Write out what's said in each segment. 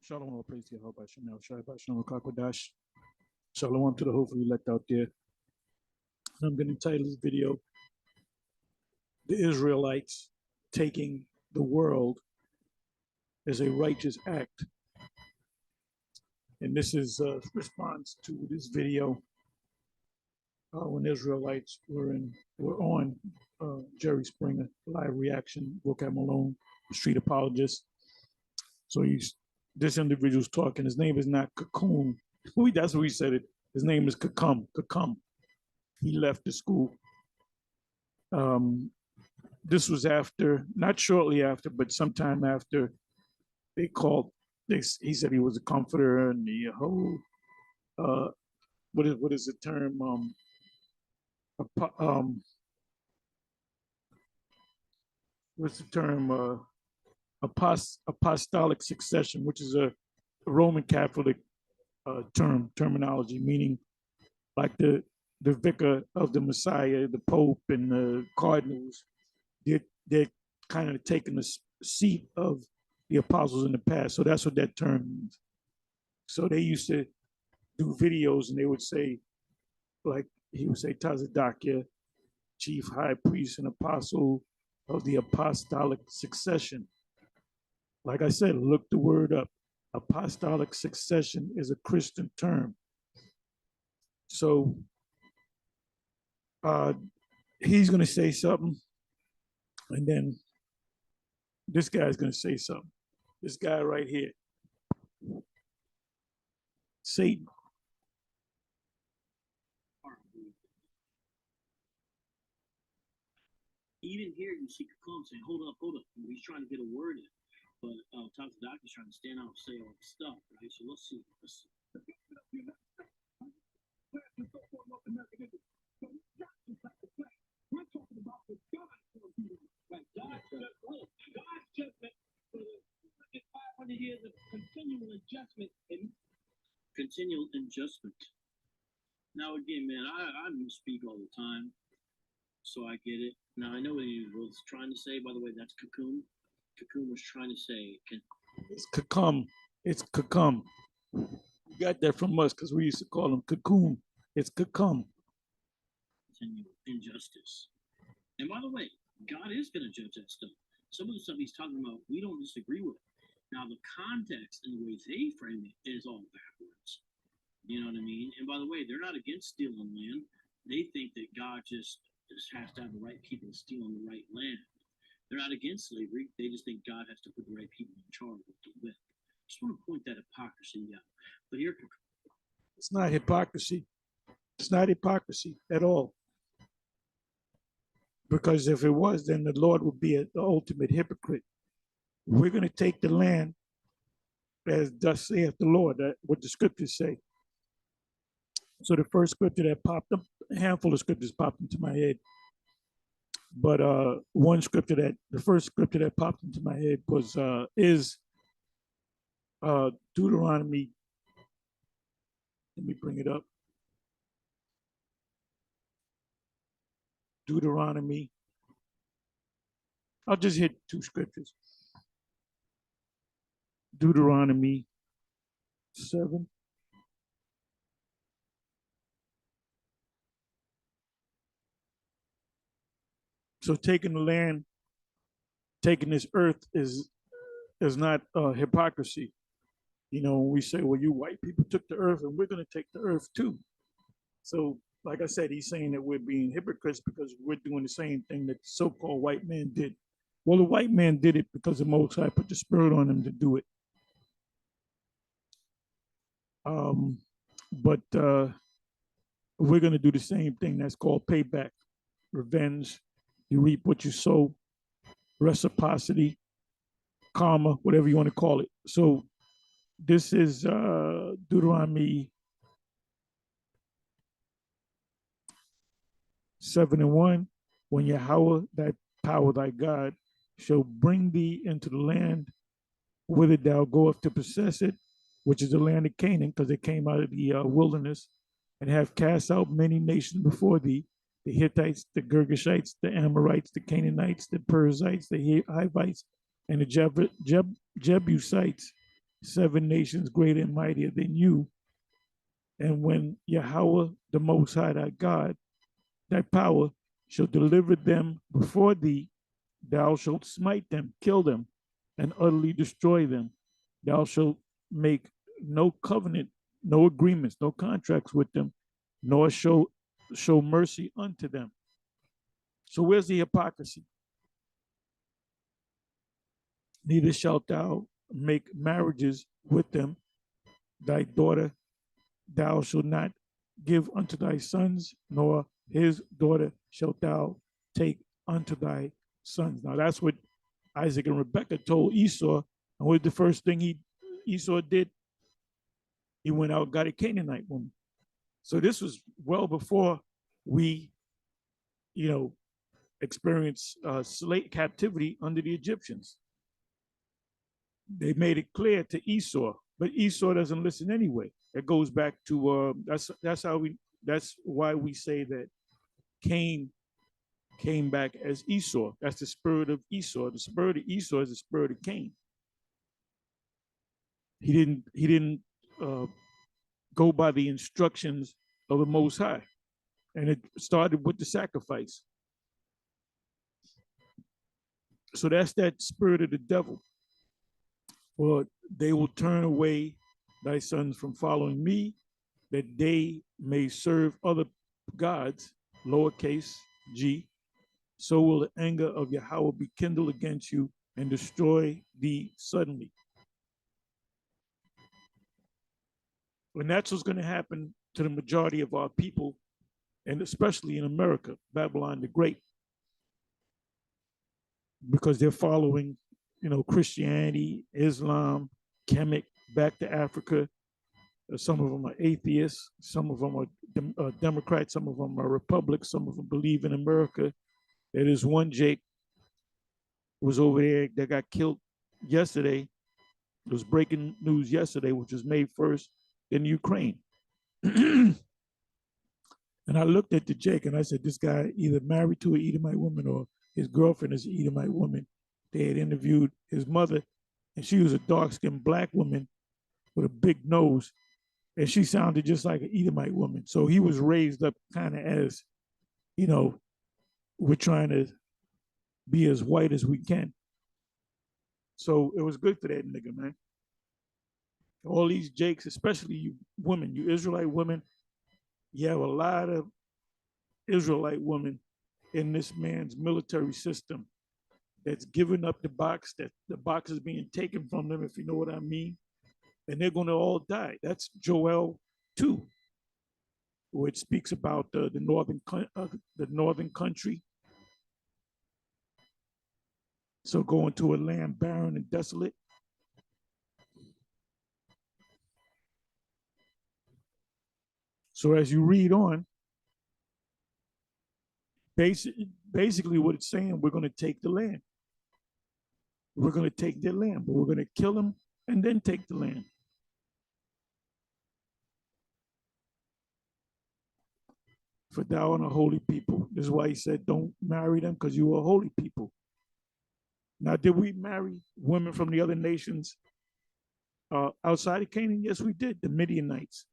Shalom, all praise to Yahawah, Shalom, Qadash. Shalom to the hopefully elect out there. I'm going to title this video, The Israelites Taking the World as a Righteous Act. And this is a response to this video when Israelites were on Jerry Springer, live reaction, book at Malone, street apologist. So this individual's talking. His name is not Cocoon. That's what he said it. His name is Kakum. He left the school. This was after, not shortly after, but sometime after they called. He said he was a comforter and the whole. What is the term? What's the term? Apostolic succession, which is a Roman Catholic terminology, meaning like the vicar of the Messiah, the Pope, and the cardinals. They're kind of taking the seat of the apostles in the past. So that's what that term means. So they used to do videos, and they would say, like he would say, Tazadakia, chief high priest and apostle of the apostolic succession. Like I said, look the word up. Apostolic succession is a Christian term. So he's going to say something, and then this guy's going to say something. This guy right here, Satan. Even here, you see Kakum saying, hold up. He's trying to get a word in. But Tom's the doctor's trying to stand out and say all this stuff, right? So let's see. God's judgment for the 500 years of continual adjustment and continual adjustment. Now again, man, I misspeak all the time, so I get it. Now I know what he was trying to say. By the way, that's Cocoon. Cocoon was trying to say, it's Kakum. It's Kakum. You got that from us because we used to call him Cocoon. It's Kakum. Continual injustice. And by the way, God is going to judge that stuff. Some of the stuff he's talking about, we don't disagree with. Now, the context and the way they frame it is all backwards. You know what I mean? And by the way, they're not against stealing land. They think that God just has to have the right people stealing the right land. They're not against slavery. They just think God has to put the right people in charge with. Just want to point that hypocrisy out. But here, it's not hypocrisy. It's not hypocrisy at all. Because if it was, then the Lord would be the ultimate hypocrite. We're going to take the land, as thus saith the Lord, what the scriptures say. So the first scripture that popped up, a handful of scriptures popped into my head. But the first scripture that popped into my head is Deuteronomy. Let me bring it up. Deuteronomy. I'll just hit two scriptures. Deuteronomy 7. So taking the land, taking this earth is not hypocrisy. You know, when we say, well, you white people took the earth and we're going to take the earth too. So like I said, he's saying that we're being hypocrites because we're doing the same thing that the so-called white man did. Well, the white man did it because the Most High put the spirit on him to do it. But we're going to do the same thing. That's called payback, revenge. You reap what you sow, reciprocity, karma, whatever you want to call it. So this is Deuteronomy 7:1. When Yahawah, thy power, thy God, shall bring thee into the land whither thou goest to possess it, which is the land of Canaan, because they came out of the wilderness, and have cast out many nations before thee, the Hittites, the Girgashites, the Amorites, the Canaanites, the Perizzites, the Hivites, and the Jebusites, 7 nations greater and mightier than you. And when Yahawah, the Most High, thy God, thy power, shall deliver them before thee, thou shalt smite them, kill them, and utterly destroy them. Thou shalt make no covenant, no agreements, no contracts with them, nor show mercy unto them. So where's the hypocrisy? Neither shalt thou make marriages with them. Thy daughter thou shalt not give unto thy sons, nor his daughter shalt thou take unto thy sons. Now that's what Isaac and Rebekah told Esau. And what was the first thing Esau did? He went out and got a Canaanite woman. So this was well before we, experienced slave captivity under the Egyptians. They made it clear to Esau, but Esau doesn't listen anyway. It goes back to that's why we say that Cain came back as Esau. That's the spirit of Esau. The spirit of Esau is the spirit of Cain. He didn't go by the instructions of the Most High, and it started with the sacrifice. So that's that spirit of the devil. Or they will turn away thy sons from following me, that they may serve other gods, lowercase g. So will the anger of Yahawah be kindled against you and destroy thee suddenly. And that's what's going to happen to the majority of our people, and especially in America, Babylon the Great, because they're following, Christianity, Islam, Kemet, back to Africa. Some of them are atheists. Some of them are Democrats. Some of them are Republicans. Some of them believe in America. There is one Jake was over there that got killed yesterday. It was breaking news yesterday, which was May 1st in Ukraine. And I looked at the Jake and I said, this guy either married to an Edomite woman or his girlfriend is an Edomite woman. They had interviewed his mother, and she was a dark-skinned black woman with a big nose, and she sounded just like an Edomite woman. So he was raised up kind of as, we're trying to be as white as we can. So it was good for that nigga, man. All these Jakes, especially you women, you Israelite women, you have a lot of Israelite women in this man's military system that's giving up the box, that the box is being taken from them, if you know what I mean, and they're going to all die. That's Joel 2, where it speaks about the northern country. So going to a land barren and desolate. So as you read on, basically what it's saying, we're going to take the land. We're going to take their land, but we're going to kill them and then take the land. For thou art a holy people. This is why he said, don't marry them, because you are holy people. Now, did we marry women from the other nations outside of Canaan? Yes, we did. The Midianites.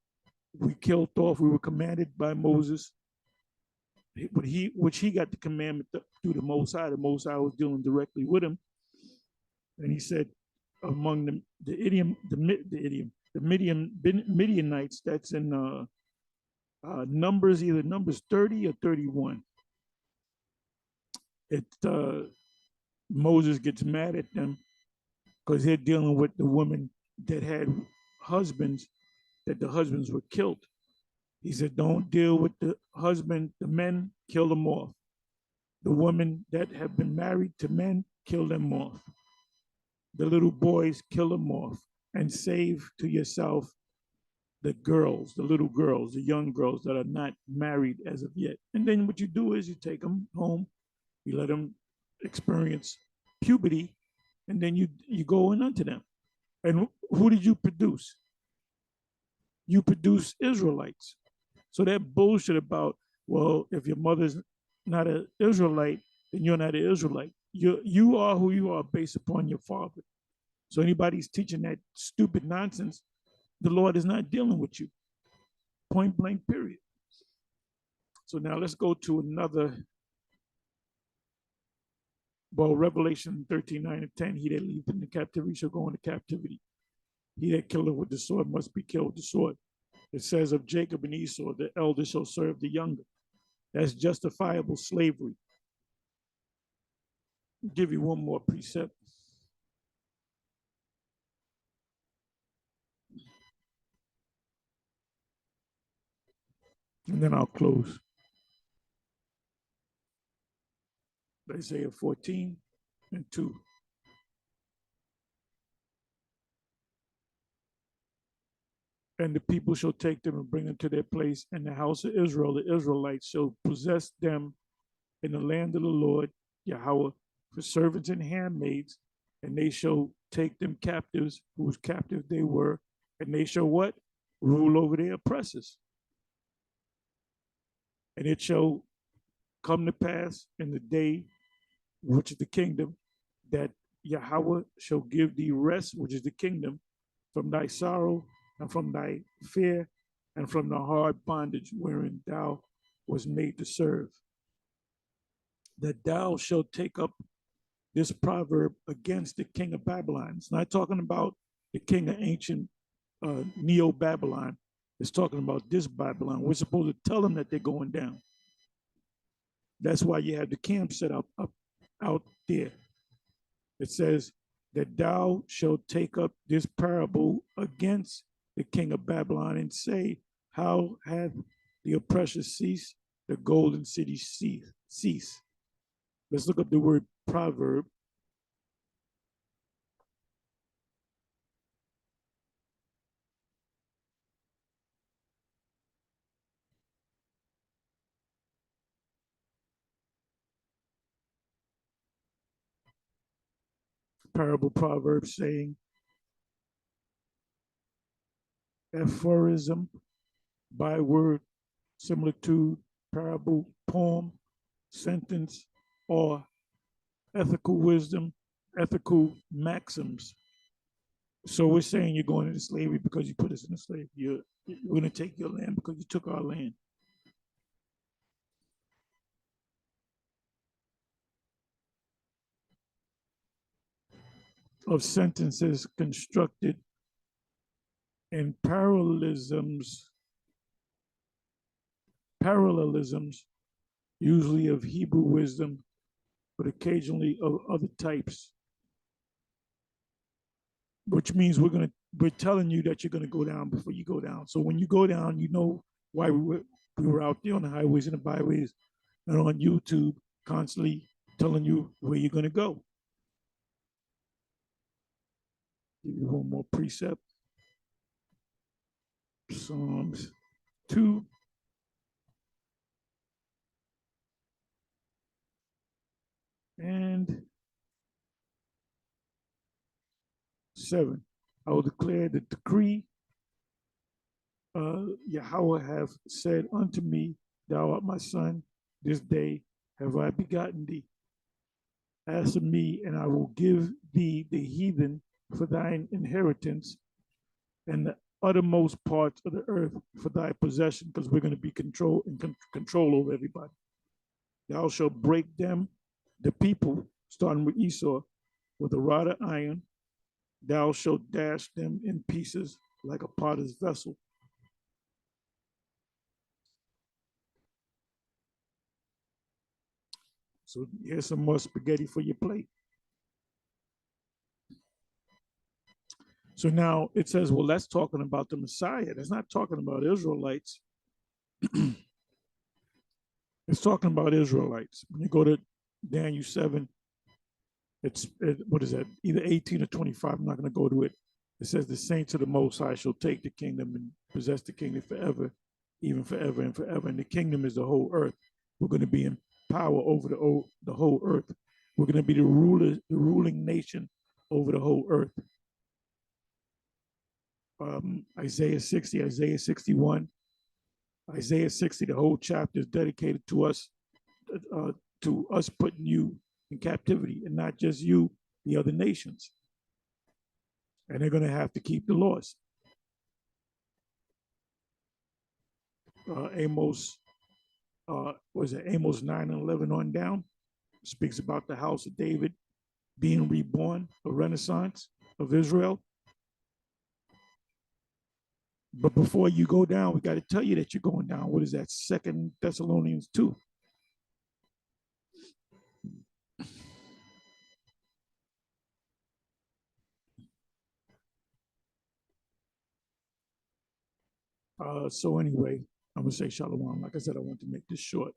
We killed off. We were commanded by Moses, which he got the commandment through the Most High. The Most High was dealing directly with him. And he said, among the Midianites, that's in Numbers, either Numbers 30 or 31. Moses gets mad at them because they're dealing with the women that had husbands, that the husbands were killed. He said, don't deal with the husband, the men, kill them off. The women that have been married to men, kill them off. The little boys, kill them off, and save to yourself the girls, the little girls, the young girls that are not married as of yet. And then what you do is you take them home, you let them experience puberty, and then you go in unto them. And who did you produce? You produce Israelites. So that bullshit about, well, if your mother's not an Israelite, then you're not an Israelite. You are who you are based upon your father. So anybody's teaching that stupid nonsense, the Lord is not dealing with you. Point blank, period. So now let's go to another. Well, Revelation 13:9-10, he that leads into captivity shall go into captivity. He that killeth with the sword must be killed with the sword. It says of Jacob and Esau, the elder shall serve the younger. That's justifiable slavery. I'll give you one more precept. And then I'll close. Isaiah 14:2. And the people shall take them and bring them to their place, and the house of Israel, the Israelites, shall possess them in the land of the Lord, Yahawah, for servants and handmaids, and they shall take them captives, whose captive they were, and they shall what? Rule over their oppressors. And it shall come to pass in the day, which is the kingdom, that Yahawah shall give thee rest, which is the kingdom, from thy sorrow and from thy fear and from the hard bondage wherein thou was made to serve. That thou shalt take up this proverb against the king of Babylon. It's not talking about the king of ancient Neo-Babylon. It's talking about this Babylon. We're supposed to tell them that they're going down. That's why you have the camp set up out there. It says that thou shalt take up this parable against the king of Babylon and say, how hath the oppressor ceased, the golden city cease. Let's look up the word proverb. Parable, proverb, saying, aphorism, byword, similitude, parable, poem, sentence, or ethical wisdom, ethical maxims. So we're saying you're going into slavery because you put us in slavery. You're going to take your land because you took our land. Of sentences constructed in parallelisms, usually of Hebrew wisdom, but occasionally of other types. Which means we're telling you that you're gonna go down before you go down. So when you go down, you know why we were out there on the highways and the byways and on YouTube constantly telling you where you're gonna go. Give you one more precept. Psalms 2. And 7. I will declare the decree. Yahawah have said unto me, thou art my son, this day have I begotten thee. Ask of me, and I will give thee the heathen for thine inheritance, and the uttermost parts of the earth for thy possession, because we're going to be control over everybody. Thou shalt break them, the people, starting with Esau, with a rod of iron. Thou shalt dash them in pieces like a potter's vessel. So here's some more spaghetti for your plate. So now it says, well, that's talking about the Messiah. That's not talking about Israelites. It's talking about Israelites. When you go to Daniel 7, what is that? Either 18 or 25. I'm not going to go to it. It says the saints of the Most High shall take the kingdom and possess the kingdom forever, even forever and forever. And the kingdom is the whole earth. We're going to be in power over the whole earth. We're going to be the ruling nation over the whole earth. Isaiah 60, Isaiah 61, Isaiah 60, the whole chapter is dedicated to us putting you in captivity, and not just you, the other nations. and they're going to have to keep the laws. Amos, was it Amos 9 and 11 on down? Speaks about the house of David being reborn, a renaissance of Israel. But before you go down, we got to tell you that you're going down. What is that? 2 Thessalonians 2. So anyway, I'm gonna say shalom. Like I said, I want to make this short.